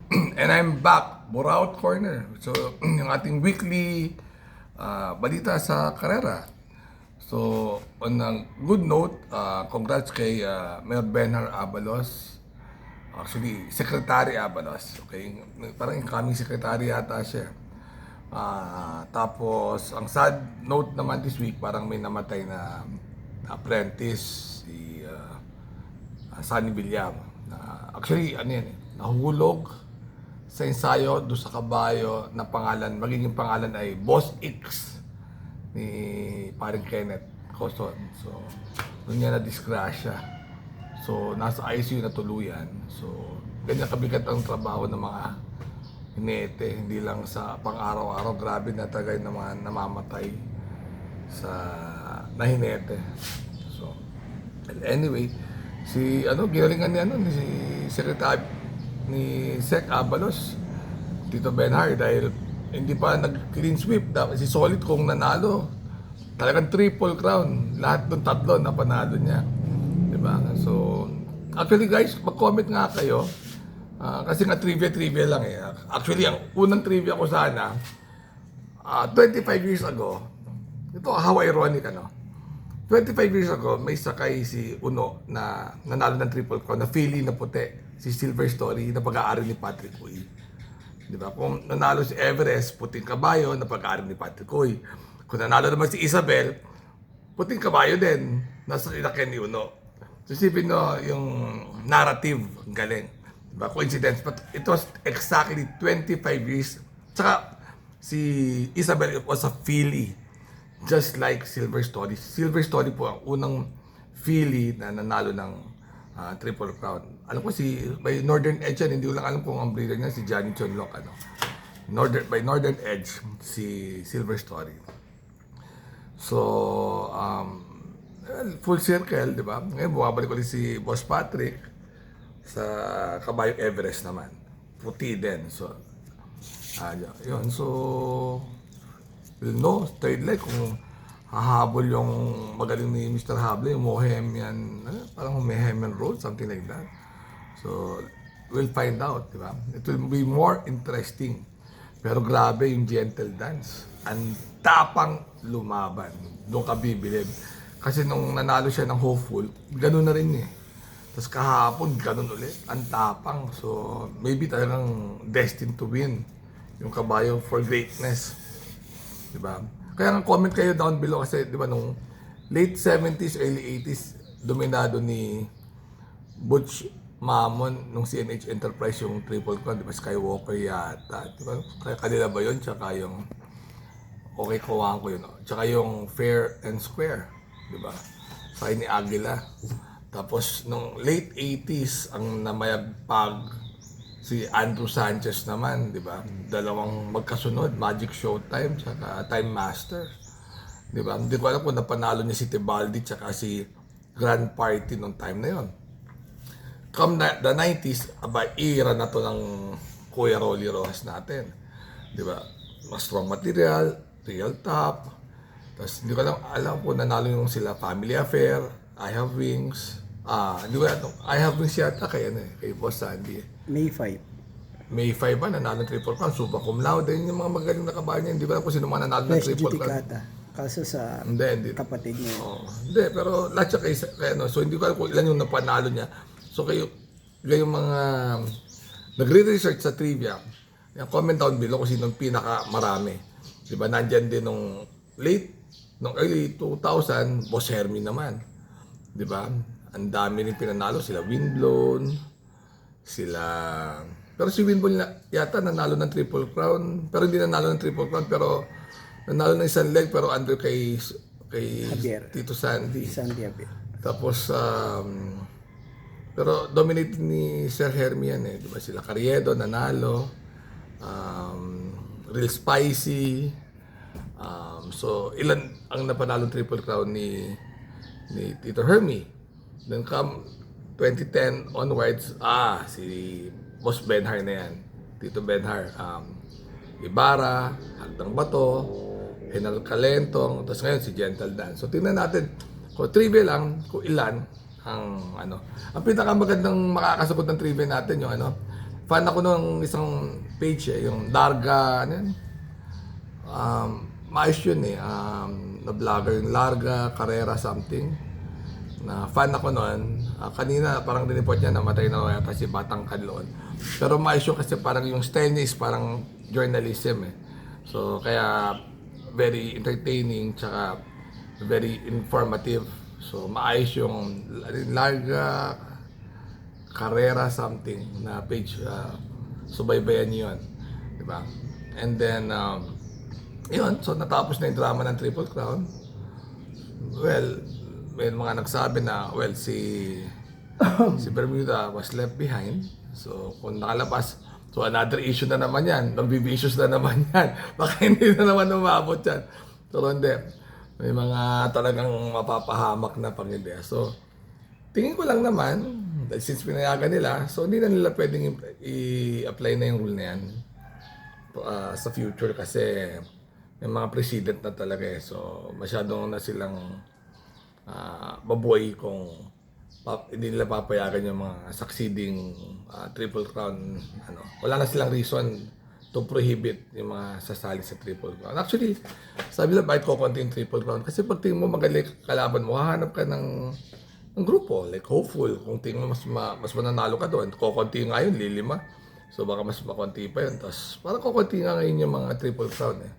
And I'm back, Buraut Corner. So, yung ating weekly balita sa karera. So, on a good note, congrats kay Mayor Benhar Abalos. Actually, Secretary Abalos. Okay? Parang incoming secretary yata siya. Tapos, ang sad note naman this week, parang may namatay na apprentice, si Sunny Villam. Actually, ano yan nahulog sa ensayo doon sa kabayo na pangalan, magiging pangalan ay Boss X ni paring Kenneth Coson. So, doon niya na-disgrasya. So, nasa ICU na tuluyan. So, ganyan kabigat ang trabaho ng mga hinete. Hindi lang sa pang-araw-araw. Grabe na tagay na mga namamatay sa nahinete. So, anyway, ginalingan ni si Secretary ni Sec Abalos, Tito Benhar, dahil hindi pa nag-clean sweep. Si Solid kung nanalo, talagang triple crown. Lahat ng tatlo na panalo niya. Diba? So, actually guys, mag-comment nga kayo. Kasi nga trivia lang eh. Actually, ang unang trivia ko sana, 25 years ago, ito how ironic 25 years ago, may sakay si Uno na nanalo ng triple crown, na Philly na puti, si Silver Story, na pag-aari ni Patrick Uy. Diba? Kung nanalo si Everest, puting kabayo, na pag-aari ni Patrick Uy. Kung nanalo naman si Isabel, puting kabayo din, nasa kinakyan ni Uno. So, isipin nyo yung narrative, ang galing. Diba? Coincidence, but it was exactly 25 years. Tsaka, si Isabel was a Philly. Just like Silver Story. Silver Story po ang unang Philly na nanalo ng Triple Crown. Alam ko by Northern Edge yan, hindi ko lang alam kung ang breeder niya si Johnny Chonlock. By Northern Edge, si Silver Story. So, full circle, di ba? Ngayon, bumabalik ulit si Boss Patrick sa Kabayong Everest naman. Puti din. So, yun. So, we'll know, third leg, kung hahabol yung magaling ni Mr. Hable, yung Mohemian, parang Mohemian Road, something like that. So, we'll find out, di ba? It will be more interesting. Pero grabe yung gentle dance. Ang tapang lumaban. Doon ka bibilib. Kasi nung nanalo siya ng hopeful, ganun na rin eh. Tapos kahapon, ganun ulit. Ang tapang. So, maybe talagang destined to win yung kabayo for greatness. Di ba? Kaya nga comment kayo down below kasi di ba nung late 70s, early 80s, dominado ni Butch Mamon nung CNH Enterprise yung Triple Crown, di ba? Skywalker yata, di ba? Kaya kanila ba yun? Tsaka yung okay kawang ko yun. Tsaka yung Fair and Square, di ba? Sa ni Aguila. Tapos nung late 80s, ang namayagpag si Andrew Sanchez naman, di ba? Dalawang magkasunod, Magic Showtime, tsaka Time Master. Di ba? Hindi ko alam kung napanalo niya si Tebaldi, tsaka si Grand Party nung time na yon. Come the 90s, era na to ng Kuya Rolly Rojas natin. Di ba? Mas strong material, real top. Tapos hindi ko alam kung nanalo yung sila Family Affair, I Have Wings. Hindi ko alam, I Have Wings yata kay Boss Sandy. May 5. May 5 ba, nanalo ng triple crown, summa cum laude, yung mga magaling na kabayan niya, hindi ko alam kung sino man nanalo ng Fresh triple crown. Judicata. Kaso sa Hindi. kapatid niya. Hindi, pero lahat siya kaya so hindi ko alam kung ilan yung napanalo niya. So kayo mga nagre-research sa trivia, comment down below kung sino ang pinaka marami. Diba, nandyan din nung early 2000, Boss Hermie naman. Diba, ang dami rin pinanalo, sila Windblown, pero si Winbon yata nanalo ng Triple Crown, pero hindi nanalo ng Triple Crown, pero nanalo ng isang leg, pero under kay Javier. Tito Sandy. Javier. Tapos pero dominate ni Sir Hermie yan eh, di ba? Sila Carriedo nanalo, Real Spicy, so ilan ang napanalo Triple Crown ni Tito Hermie. Then come 2010 onwards, si Boss Benhar na yan. Tito Benhar, Ibarra, Hagdang Bato, General Calentong, tapos ngayon si Gentle Dance. So tingnan natin, kung trivia lang, kung ilan ang Ang pinakamagandang makakasagot ng trivia natin yung fan ako nung isang page yung Larga, ano yun? Maayos yun eh. Na vlogger yung Larga, Carrera, something. Na fan ako noon. Kanina parang dinipot niya namatay na yata si Batang Kanloon. Pero maayos yun kasi parang yung style niya is parang journalism eh. So kaya very entertaining tsaka very informative. So maayos yung Larga, Carrera, something na page. Subaybayan niyo yun. Diba? And then, yun, so natapos na yung drama ng Triple Crown. Well, may mga nagsabi na, well, si Bermuda was left behind. So, kung nakalabas, so another issue na naman yan. Magbibissues na naman yan. Baka hindi na naman umabot yan. Pero hindi. May mga talagang mapapahamak na pangidea. So, tingin ko lang naman, since pinayagan nila, so hindi na nila pwedeng i-apply na yung rule na yan sa future kasi may mga president na talaga eh. So, masyadong na silang baboy kung hindi nila papayagan yung mga succeeding Triple Crown. Wala na silang reason to prohibit yung mga sasali sa Triple Crown. Actually, sabi nila bakit kukunti yung Triple Crown? Kasi pag tingin mo magaling kalaban mo, hahanap ka ng grupo, like hopeful. Kung tingin mo mas mananalo ka doon, kukunti nga yun, lilima. So baka mas makunti pa yun. Tapos parang kukunti nga ngayon yung mga Triple Crown eh.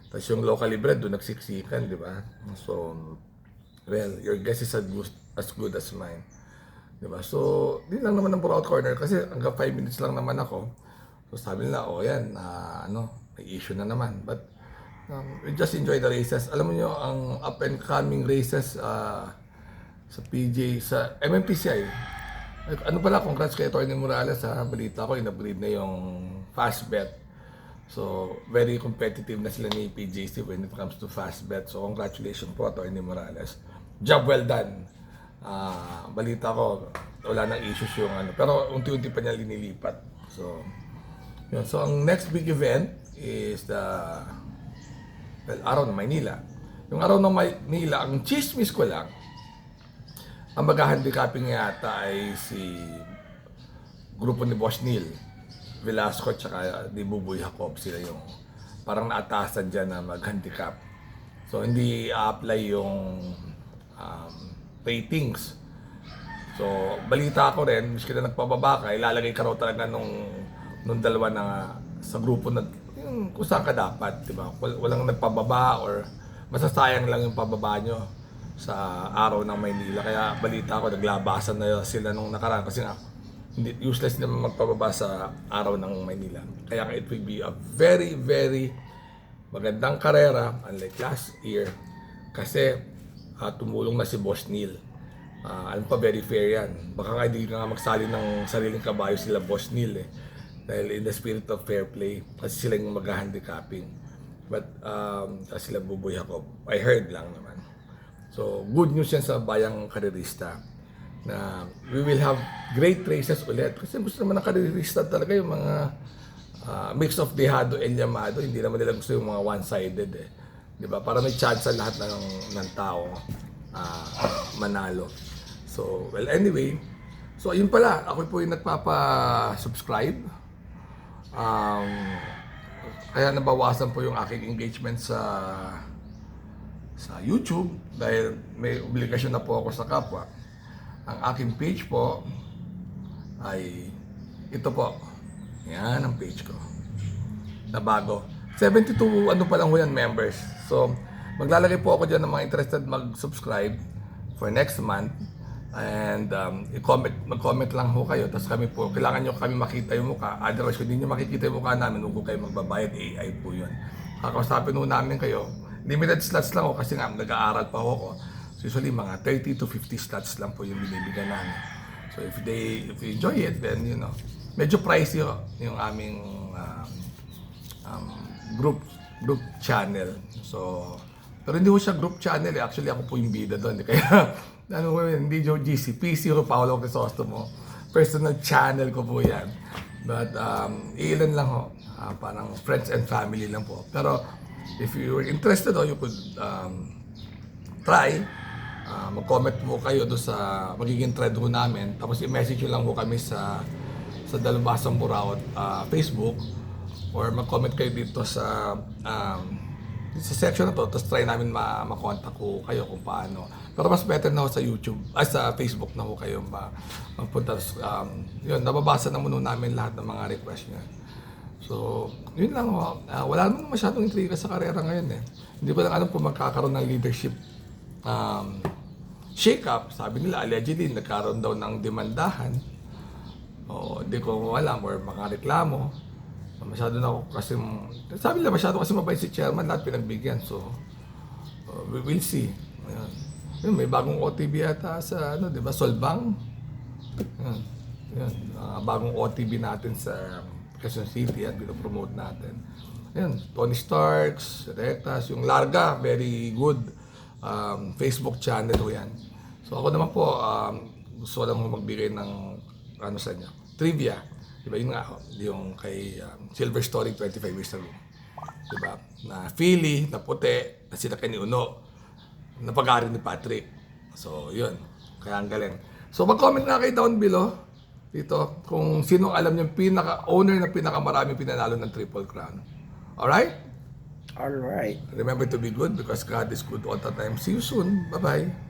Tapos yung locally bred doon nagsiksikan, di ba? So, well, your guess is as good as mine. Di ba? So, di lang naman ang Puro Out Corner kasi hanggang 5 minutes lang naman ako. So sabi nila, oh yan, may issue na naman. But we just enjoy the races. Alam mo nyo, ang up and coming races sa PJ, sa MMPCI. Ano pala, congrats kay Atty. Morales sa balita ko, in-upgrade na yung fast bet. So, very competitive na sila ni PJC when it comes to fast bet. So, congratulations po, Atty. Morales. Job well done. Balita ko, wala nang issues yung pero unti-unti pa niya linilipat. So, yun. So, ang next big event is Araw ng Maynila. Yung Araw ng Maynila, ang chismis ko lang, ang mag-handicaping yata ay si grupo ni Boss Neil Velasco tsaka ni Buboy Jacob. Sila yung parang naatasan dyan na mag-handicap. So, hindi apply yung ratings. So, balita ko rin, miski na nagpababa ka, ilalagay ka raw talaga nung dalawa na sa grupo na yung kung saan ka dapat, di ba? Walang nagpababa or masasayang lang yung pababa nyo sa Araw ng Maynila. Kaya balita ko, naglabasan na sila nung nakaraan kasi nga useless naman magpababa sa Araw ng Maynila. Kaya it will be a very, very magandang karera unlike last year kasi tumulong na si Boss Neil. Alam pa, very fair yan. Baka nga hindi nga magsali ng sariling kabayo sila Boss Neil eh. Dahil in the spirit of fair play, kasi sila yung mag-handicapping. But kasi sila Buboy Jacob, I heard lang naman. So, good news yan sa bayang karerista na we will have great races ulit. Kasi gusto naman ng karerista talaga yung mga mix of dehado and llamado. Hindi naman nila gusto yung mga one-sided eh. Di ba? Para may chance sa lahat ng tao manalo. So, well, anyway. So, ayun pala. Ako po yung nagpapa-subscribe. Kaya nabawasan po yung aking engagement sa YouTube dahil may obligasyon na po ako sa kapwa. Ang aking page po ay ito po. Yan ang page ko. Na bago. 72 pa lang ho yan members. So, maglalagay po ako dyan ng mga interested mag-subscribe for next month. And mag-comment lang ho kayo. Tapos kami po, kailangan nyo kami makita yung mukha. Otherwise, kung hindi nyo makikita yung mukha namin, huwag kayo magbabayad. AI po yun. Kakausapin ho namin kayo. Limited slots lang ho kasi nga nag-aaral pa ho ako. So usually mga 30 to 50 slots lang po yung binibigyan namin. So if you enjoy it, then medyo pricey ho yung aming group channel. So pero hindi ho siya group channel eh. Actually ako po yung bida doon. Kaya hindi jo GC, PC ho, Paolo Crisostomo. Personal channel ko po yan. But ilan lang ho. Parang friends and family lang po. Pero if you're interested you could try. Mag-comment po kayo doon sa magiging thread ho namin. Tapos i-message nyo lang po kami sa sa Dalubhasang Buraot Facebook, or mag-comment kayo dito sa section na to, tapos try namin makontak ko kayo kung paano. Pero mas better na ho sa YouTube, sa Facebook na ho kayo magpunta. Yun, nababasa na muna namin lahat ng mga request niya. So, yun lang ho. Wala naman masyadong intriga sa karera ngayon eh. Hindi ko lang alam kung magkakaroon ng leadership shake-up. Sabi nila, allegedly, nagkaroon daw ng demandahan. O, hindi ko alam, or mga reklamo. Masyado na ako kasi, sabi nila, masyado kasi mabait si chairman, lahat pinagbigyan. So, we will see. Ayan. Yun, may bagong OTB ata sa, di ba, Solbang. Ayan. Ayan. Bagong OTB natin sa Quezon City at pinopromote natin. Ayan, Tony Starks, Retas, yung Larga, very good Facebook channel ho yan. So ako naman po, gusto ko lang magbigay ng sa inyo, trivia. Diba yun nga, yung kay Silver Story 25 years ago. Diba? Na Philly, na puti, na sila kay ni Uno, na pag-ari ni Patrick. So yun, kaya ang galing. So mag-comment na kayo down below dito kung sino alam niyo pinaka-owner na pinakamaraming pinanalo ng Triple Crown. Alright? Alright. Remember to be good because God is good all the time. See you soon. Bye-bye.